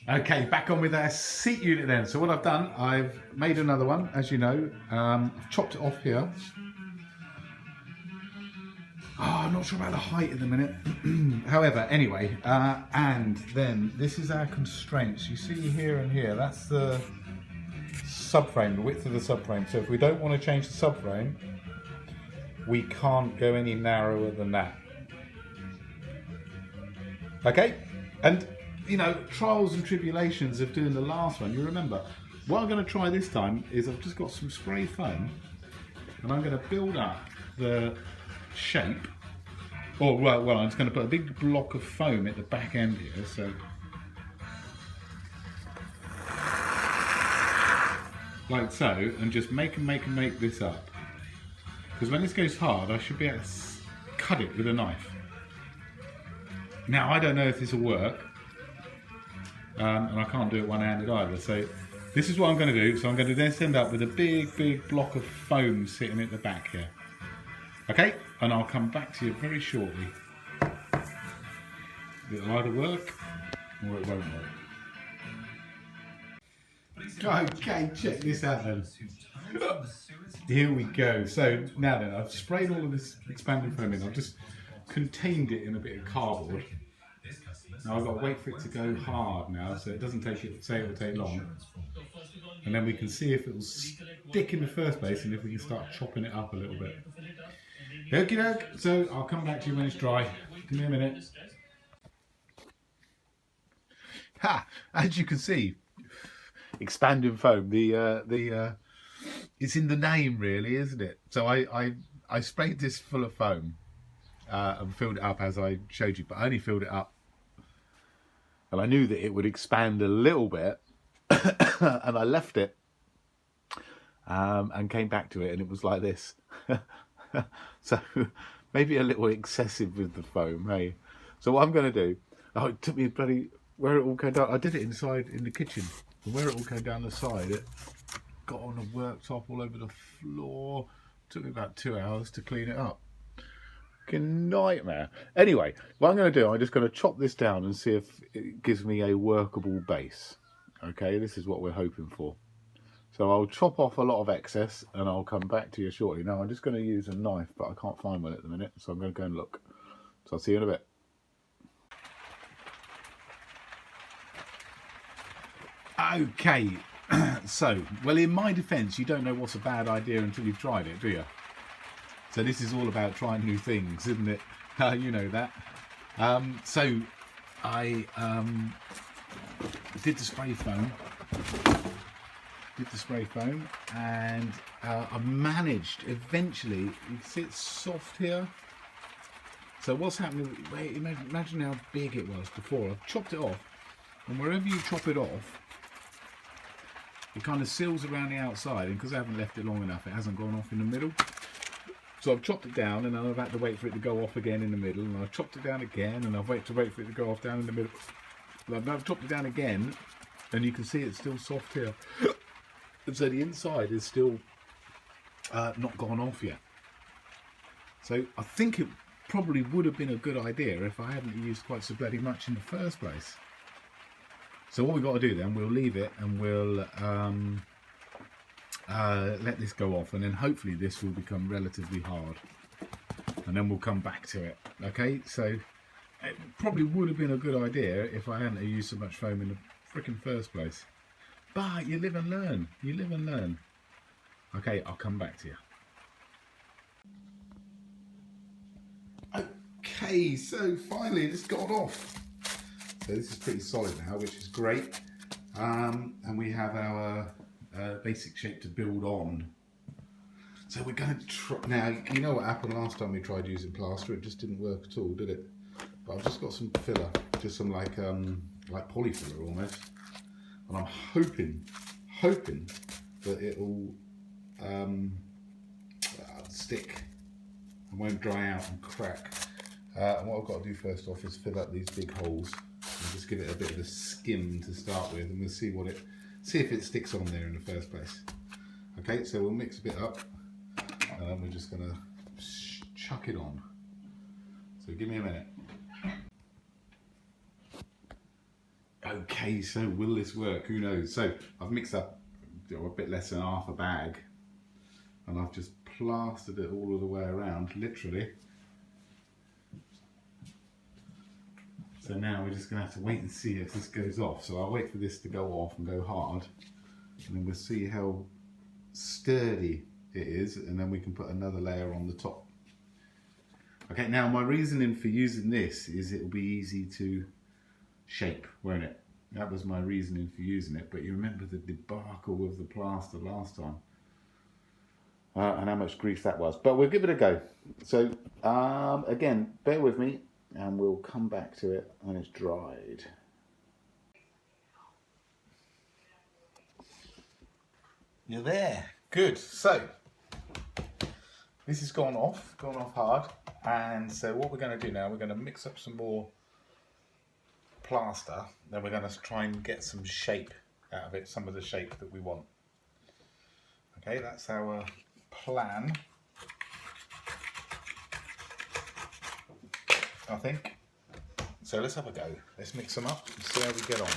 Okay, back on with our seat unit then. So what I've done, I've made another one, as you know. I've chopped it off here. Oh, I'm not sure about the height at the minute. However, anyway, and then this is our constraints. You see here and here, that's the subframe, the width of the subframe. So if we don't want to change the subframe, we can't go any narrower than that. Okay, and you know, trials and tribulations of doing the last one, you remember. What I'm going to try this time is I've just got some spray foam and I'm going to build up the shape. Or, well, I'm just going to put a big block of foam at the back end here, so. Like so, and just make this up. Because when this goes hard, I should be able to cut it with a knife. Now, I don't know if this will work. And I can't do it one-handed either, so this is what I'm going to do. So I'm going to then end up with a big block of foam sitting at the back here. Okay, and I'll come back to you very shortly. It'll either work or it won't work. Okay, check this out then. Here we go. So now then, I've sprayed all of this expanding foam in. I've just contained it in a bit of cardboard. Now I've got to wait for it to go hard now, so it doesn't take it, say it will take long. And then we can see if it will stick in the first place and if we can start chopping it up a little bit. Okie doke, so I'll come back to you when it's dry. Give me a minute. Ha! As you can see, expanding foam, it's in the name really, isn't it? So I sprayed this full of foam and filled it up as I showed you, but I only filled it up. And I knew that it would expand a little bit, and I left it and came back to it, and it was like this. So maybe a little excessive with the foam, hey? So what I'm going to do, oh, it took me bloody, where it all came down, I did it inside in the kitchen, and where it all came down the side, it got on the worktop all over the floor. It took me about 2 hours to clean it up. Nightmare. Anyway, what I'm going to do, I'm just going to chop this down and see if it gives me a workable base. Okay, this is what we're hoping for. So I'll chop off a lot of excess and I'll come back to you shortly. Now I'm just going to use a knife, but I can't find one at the minute, so I'm going to go and look. So I'll see you in a bit. Okay, so, well, in my defence, you don't know what's a bad idea until you've tried it, do you? So this is all about trying new things, isn't it? You know that. So I did the spray foam. And I managed eventually. You can see it's soft here. So what's happening? Wait, imagine how big it was before. I've chopped it off, and wherever you chop it off, it kind of seals around the outside. And because I haven't left it long enough, it hasn't gone off in the middle. So I've chopped it down, and then I've had to wait for it to go off again in the middle, and I've chopped it down again, and I've waited to wait for it to go off down in the middle. I've now chopped it down again, and you can see it's still soft here. And so the inside is still not gone off yet. So I think it probably would have been a good idea if I hadn't used quite so bloody much in the first place. So what we've got to do then, we'll leave it and we'll let this go off, and then hopefully this will become relatively hard, and then we'll come back to it. Okay, so it probably would have been a good idea if I hadn't used so much foam in the freaking first place, but you live and learn. Okay, I'll come back to you. Okay, so finally it's got off. So this is pretty solid now, which is great, and we have our basic shape to build on. So we're going to try. Now, you know what happened last time we tried using plaster? It just didn't work at all, did it? But I've just got some filler, just some like polyfiller almost, and I'm hoping that it'll stick and won't dry out and crack. And what I've got to do first off is fill up these big holes and just give it a bit of a skim to start with, and we'll see if it sticks on there in the first place. Okay, so we'll mix a bit up, and then we're just going to chuck it on. So give me a minute. Okay, so will this work? Who knows? So I've mixed up a bit less than half a bag, and I've just plastered it all of the way around, literally. So now we're just going to have to wait and see if this goes off. So I'll wait for this to go off and go hard, and then we'll see how sturdy it is, and then we can put another layer on the top. Okay, now my reasoning for using this is it'll be easy to shape, won't it? That was my reasoning for using it, but you remember the debacle with the plaster last time, and how much grief that was. But we'll give it a go. So again, bear with me, and we'll come back to it when it's dried. You're there. Good. So this has gone off hard, and so what we're going to do now, we're going to mix up some more plaster, then we're going to try and get some shape out of it, some of the shape that we want. Okay, that's our plan, I think. So let's have a go. Let's mix them up and see how we get on.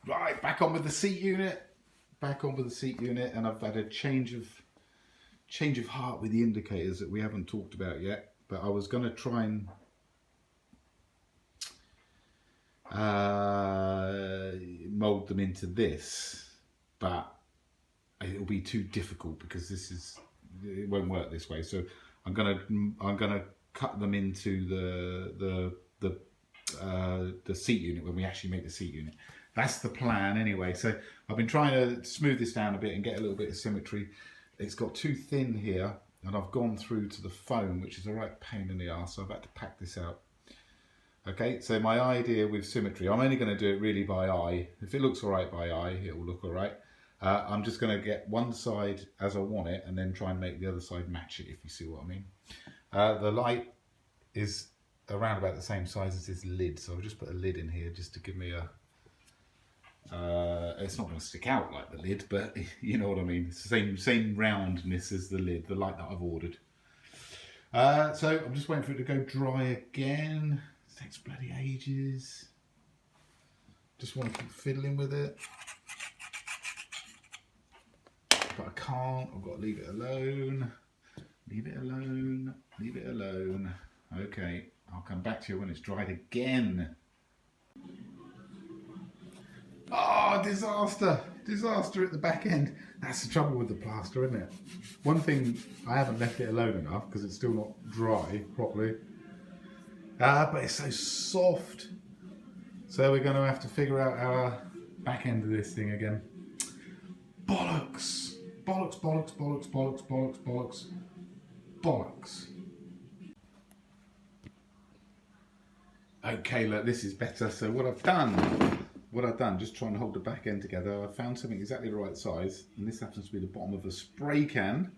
Right, back on with the seat unit. And I've had a change of heart with the indicators that we haven't talked about yet. But I was going to try and mould them into this, but it'll be too difficult because it won't work this way. So I'm gonna cut them into the seat unit when we actually make the seat unit. That's the plan anyway. So I've been trying to smooth this down a bit and get a little bit of symmetry. It's got too thin here, and I've gone through to the foam, which is a right pain in the arse, so I've had to pack this out. Okay, so my idea with symmetry, I'm only going to do it really by eye. If it looks all right by eye, it will look all right. I'm just going to get one side as I want it and then try and make the other side match it, if you see what I mean. The light is around about the same size as this lid, so I'll just put a lid in here just to give me a... it's not going to stick out like the lid, but you know what I mean. It's the same roundness as the lid, the light that I've ordered. So I'm just waiting for it to go dry again. It takes bloody ages. Just want to keep fiddling with it. But I can't. I've got to leave it alone. Leave it alone. Leave it alone. Okay, I'll come back to you when it's dried again. Oh, disaster! Disaster at the back end. That's the trouble with the plaster, isn't it? One thing, I haven't left it alone enough because it's still not dry properly. But it's so soft. So we're going to have to figure out back end of this thing again. Bollocks! Bollocks, bollocks, bollocks, bollocks, bollocks, bollocks, bollocks. Okay, look, this is better. So what I've done, just trying to hold the back end together, I found something exactly the right size, and this happens to be the bottom of a spray can.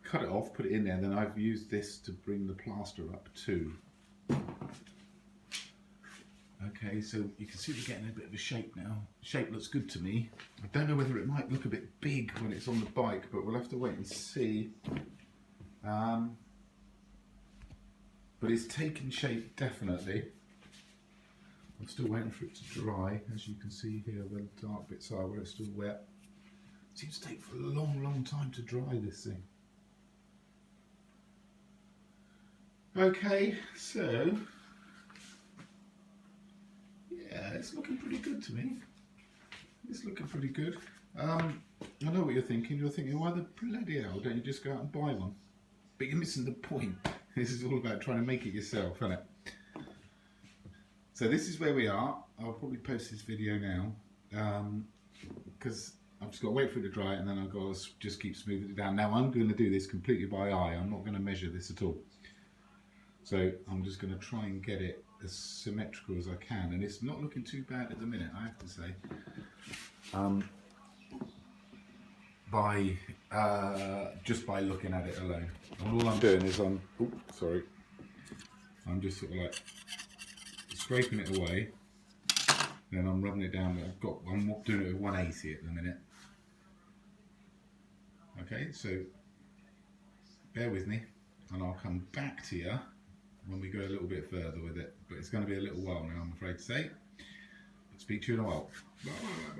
Cut it off, put it in there, and then I've used this to bring the plaster up too. Okay, so you can see we're getting a bit of a shape now. Shape looks good to me. I don't know whether it might look a bit big when it's on the bike, but we'll have to wait and see. But it's taken shape, definitely. I'm still waiting for it to dry. As you can see here, the dark bits are where it's still wet. It seems to take for a long, long time to dry this thing. Okay, so yeah, it's looking pretty good to me. It's looking pretty good. I know what you're thinking. You're thinking, why the bloody hell don't you just go out and buy one? But you're missing the point. This is all about trying to make it yourself, isn't it? So this is where we are. I'll probably post this video now because I've just got to wait for it to dry, and then I've got to just keep smoothing it down. Now I'm going to do this completely by eye. I'm not going to measure this at all. So I'm just going to try and get it as symmetrical as I can, and it's not looking too bad at the minute, I have to say. Just by looking at it alone. And all I'm doing is I'm just sort of like scraping it away, then I'm rubbing it down. I'm doing it at 180 at the minute. Okay, so bear with me, and I'll come back to you when we go a little bit further with it. But it's going to be a little while now, I'm afraid to say. Speak to you in a while. Bye.